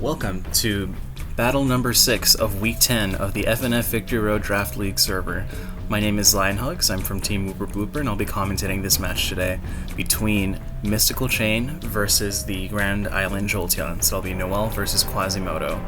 Welcome to battle number 6 of week 10 of the FnF Victory Road Draft League server. My name is Lionhugs, I'm from Team Wooper Blooper, and I'll be commentating this match today between Mystical Chain versus the Grand Island Jolteons. So it'll be Noelle versus Quasimodo.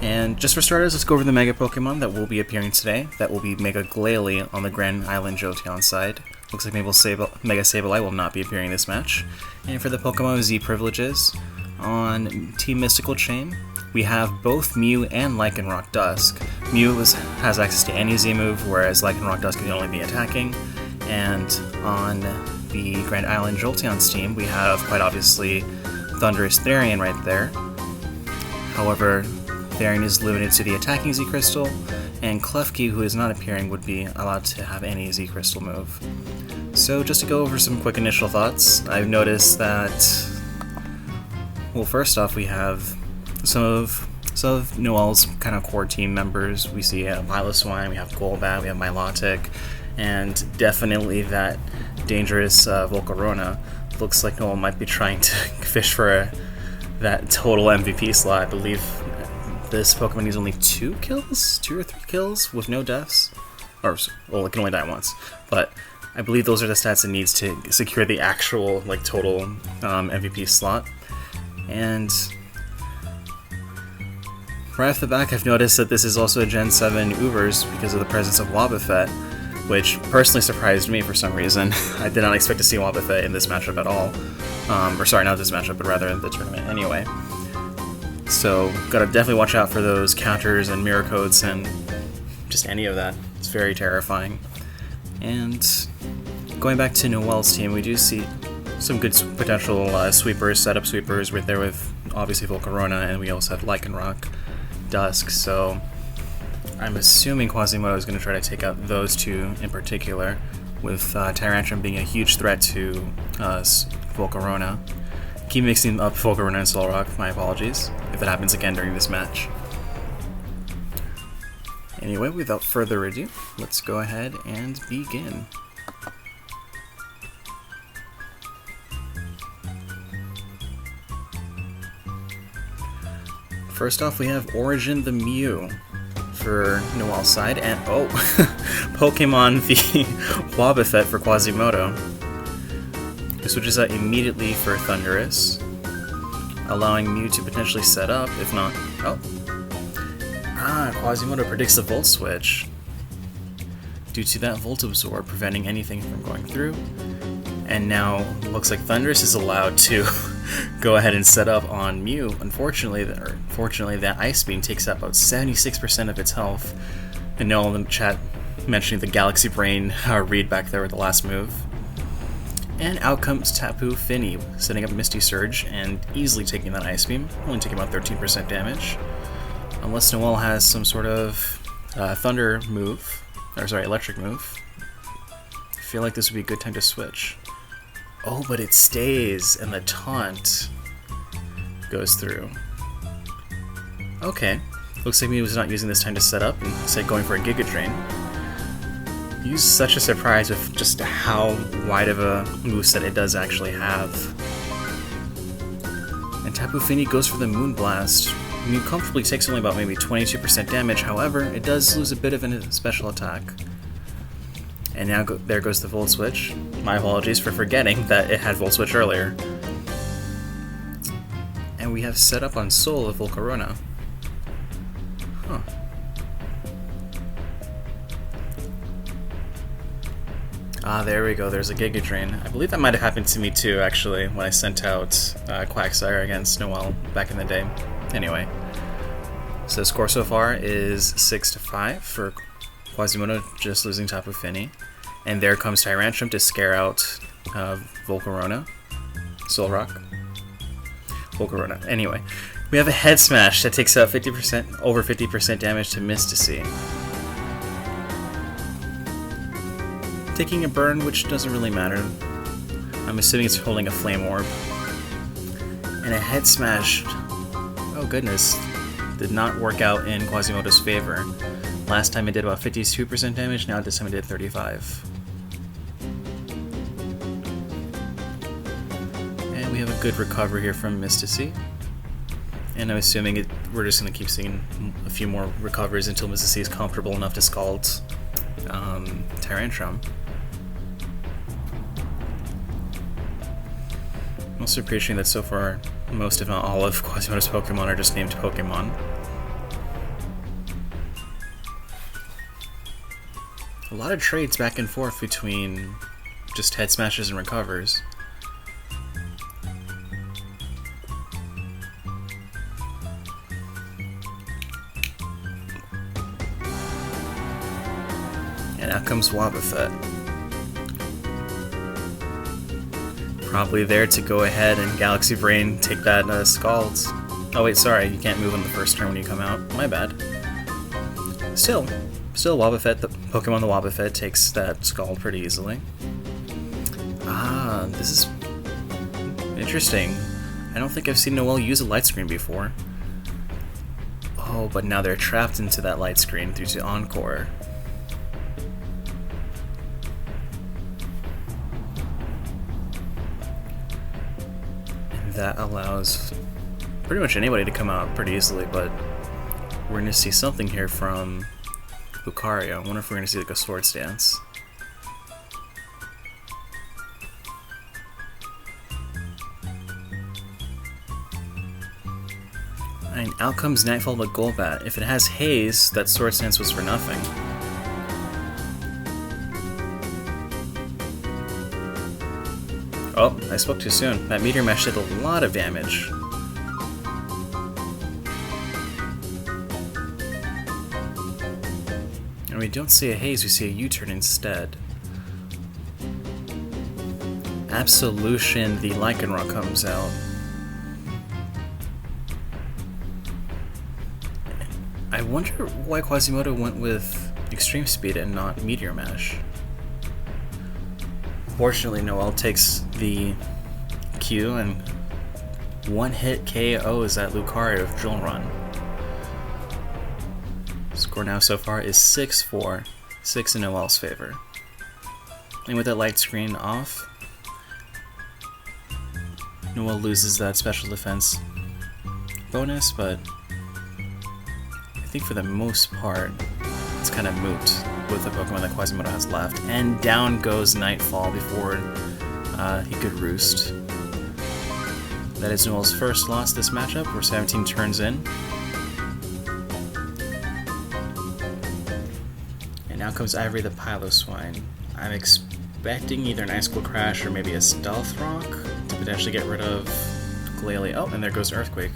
And just for starters, let's go over the Mega Pokemon that will be appearing today. That will be Mega Glalie on the Grand Island Jolteon side. Looks like Mega Sableye will not be appearing in this match. And for the Pokemon with Z privileges, on Team Mystical Chain, we have both Mew and Lycanroc Dusk. Mew has access to any Z move, whereas Lycanroc Dusk can only be attacking. And on the Grand Island Jolteon's team, we have, quite obviously, Thundurus Therian right there. However, Therian is limited to the attacking Z Crystal, and Klefki, who is not appearing, would be allowed to have any Z Crystal move. So just to go over some quick initial thoughts, I've noticed that, well, first off, we have some of Noelle's kind of core team members. We see Piloswine, we have Golbat, we have Milotic, and definitely that dangerous Volcarona. Looks like Noelle might be trying to fish for that total MVP slot. I believe this Pokemon needs only 2 or 3 kills with no deaths. Or, well, it can only die once. But I believe those are the stats it needs to secure the actual, total MVP slot. And right off the back, I've noticed that this is also a Gen 7 Ubers because of the presence of Wobbuffet, which personally surprised me for some reason. I did not expect to see Wobbuffet in this matchup at all. Or sorry, not this matchup, but rather in the tournament anyway. So, gotta definitely watch out for those counters and mirror codes and just any of that. It's very terrifying. And going back to Noelle's team, we do see some good potential sweepers, setup sweepers right there with obviously Volcarona, and we also have Lycanroc Dusk, so I'm assuming Quasimodo is going to try to take out those two in particular, with Tyrantrum being a huge threat to Volcarona. Keep mixing up Volcarona and Solrock, my apologies, if it happens again during this match. Anyway, without further ado, let's go ahead and begin. First off, we have Origin the Mew for Noelle's side, and oh, Pokemon the Wobbuffet for Quasimodo. This switches out immediately for Thundurus, allowing Mew to potentially set up, if not... Oh. Quasimodo predicts the Volt Switch due to that Volt Absorb, preventing anything from going through. And now, looks like Thundurus is allowed to go ahead and set up on Mew. Fortunately, that Ice Beam takes up about 76% of its health. And Noelle in the chat mentioning the Galaxy Brain read back there with the last move. And out comes Tapu Fini, setting up Misty Surge and easily taking that Ice Beam, only taking about 13% damage. Unless Noelle has some sort of Thunder move, or sorry, Electric move. I feel like this would be a good time to switch. Oh, but it stays, and the taunt goes through. Okay. Looks like he was not using this time to set up, and instead going for a Giga Drain. He was such a surprise with just how wide of a moveset it does actually have. And Tapu Fini goes for the Moonblast. Mew comfortably takes only about maybe 22% damage, however, it does lose a bit of a special attack. And now there goes the Volt Switch. My apologies for forgetting that it had Volt Switch earlier. And we have set up on Soul of Volcarona. Huh. There we go, there's a Giga Drain. I believe that might have happened to me too, actually, when I sent out Quagsire against Noelle back in the day. Anyway. So the score so far is 6-5 for Quasimodo, just losing Tapu Fini. And there comes Tyrantrum to scare out Volcarona. Solrock. Volcarona. Anyway, we have a Head Smash that takes out over 50% damage to Mystici. Taking a burn, which doesn't really matter. I'm assuming it's holding a Flame Orb. And a Head Smash, oh goodness, did not work out in Quasimodo's favor. Last time it did about 52% damage, now this time it did 35%. And we have a good recovery here from Mystici. And I'm assuming we're just going to keep seeing a few more recoveries until Mrs. C is comfortable enough to scald Tyrantrum. I'm also appreciating that so far most, if not all, of Quasimodo's Pokemon are just named Pokemon. A lot of trades back and forth between just head smashes and recovers. And out comes Wobbuffet. Probably there to go ahead and Galaxy Brain take that Scald. Oh wait, sorry, you can't move on the first turn when you come out. My bad. Still Wobbuffet, the Pokemon the Wobbuffet takes that Scald pretty easily. Ah, this is interesting. I don't think I've seen Noelle use a light screen before. Oh, but now they're trapped into that light screen due to Encore. And that allows pretty much anybody to come out pretty easily, but we're going to see something here from Lucario. I wonder if we're going to see like a Swords Dance. And out comes Nightfall with Golbat. If it has Haze, that Swords Dance was for nothing. Oh, I spoke too soon. That Meteor Mesh did a lot of damage. And we don't see a Haze, we see a U-turn instead. Absolution, the Lycanroc comes out. I wonder why Quasimodo went with Extreme Speed and not Meteor Mash. Fortunately, takes the Q and one-hit KOs at Lucario with Drill Run. Score now so far is 6-4, 6 in Noelle's favor. And with that light screen off, Noelle loses that special defense bonus, but I think for the most part, it's kind of moot with the Pokemon that Quasimodo has left. And down goes Nightfall before he could roost. That is Noelle's first loss this matchup. We're 17 turns in. And now comes Ivory the Piloswine. I'm expecting either an Icicle Crash or maybe a Stealth Rock to potentially get rid of Glalie. Oh, and there goes Earthquake.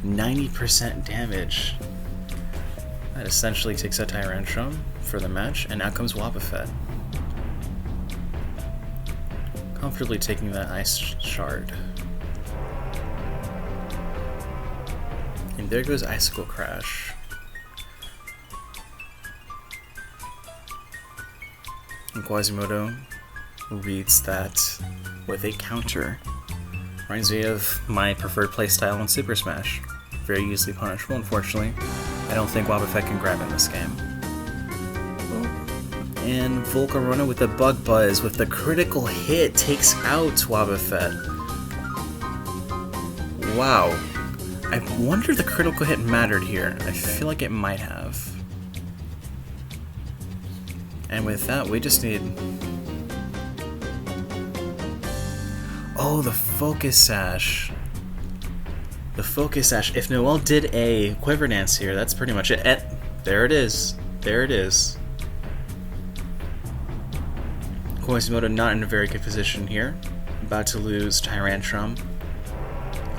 90% damage. That essentially takes out Tyrantrum for the match, and out comes Wobbuffet. Comfortably taking that Ice Shard. And there goes Icicle Crash. And Quasimodo reads that with a counter. Reminds me of my preferred playstyle in Super Smash. Very easily punishable, unfortunately. I don't think Wobbuffet can grab in this game. And Volcarona with the Bug Buzz with the critical hit takes out Wobbuffet. Wow. I wonder if the critical hit mattered here. I feel like it might have. And with that, we just need... Oh, the Focus Sash. The Focus Sash. If Noelle did a Quiver Dance here, that's pretty much it. There it is. There it is. Quasimodo not in a very good position here. About to lose Tyrantrum.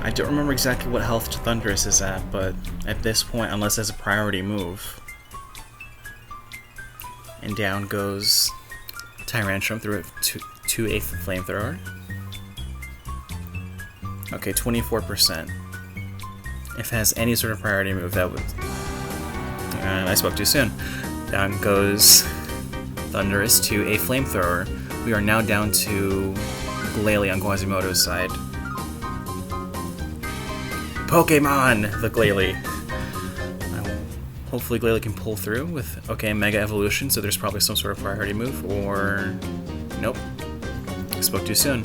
I don't remember exactly what health Thundurus is at, but at this point, unless it's a priority move. And down goes Tyrantrum through to a Flamethrower. Okay, 24%. If it has any sort of priority move, that would... I spoke too soon. Down goes Thundurus to a Flamethrower. We are now down to Glalie on Quasimodo's side. Pokemon! The Glalie. Hopefully Glalie can pull through with, okay, Mega Evolution, so there's probably some sort of priority move, or... Nope. I spoke too soon.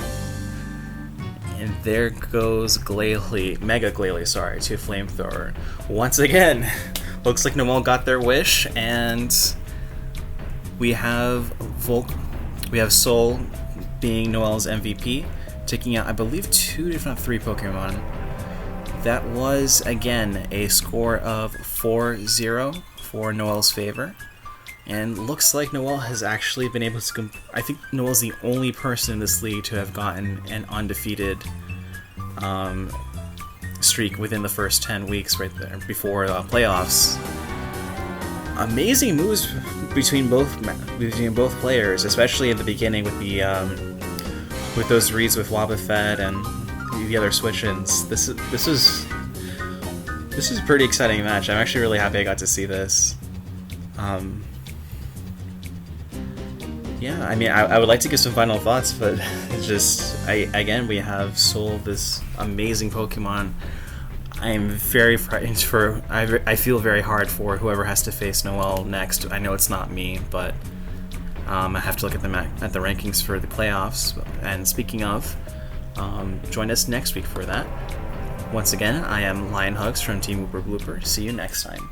And there goes Mega Glalie, sorry, to Flamethrower. Once again, looks like Noelle got their wish, and we have Soul being Noelle's MVP, taking out, I believe, 2 if not 3 Pokemon. That was, again, a score of 4-0 for Noelle's favor. And looks like Noelle has actually been able to... I think Noelle's the only person in this league to have gotten an undefeated streak within the first 10 weeks right there, before playoffs. Amazing moves between both players, especially at the beginning with the with those reads with Wobbuffet and the other switch-ins. This is a pretty exciting match. I'm actually really happy I got to see this. Yeah, I mean, I would like to give some final thoughts, but it's just, again, we have Soul, this amazing Pokemon. I am very frightened for... I feel very hard for whoever has to face Noelle next. I know it's not me, but I have to look at the rankings for the playoffs. And speaking of, join us next week for that. Once again, I am Lion Hugs from Team Whooper Blooper. See you next time.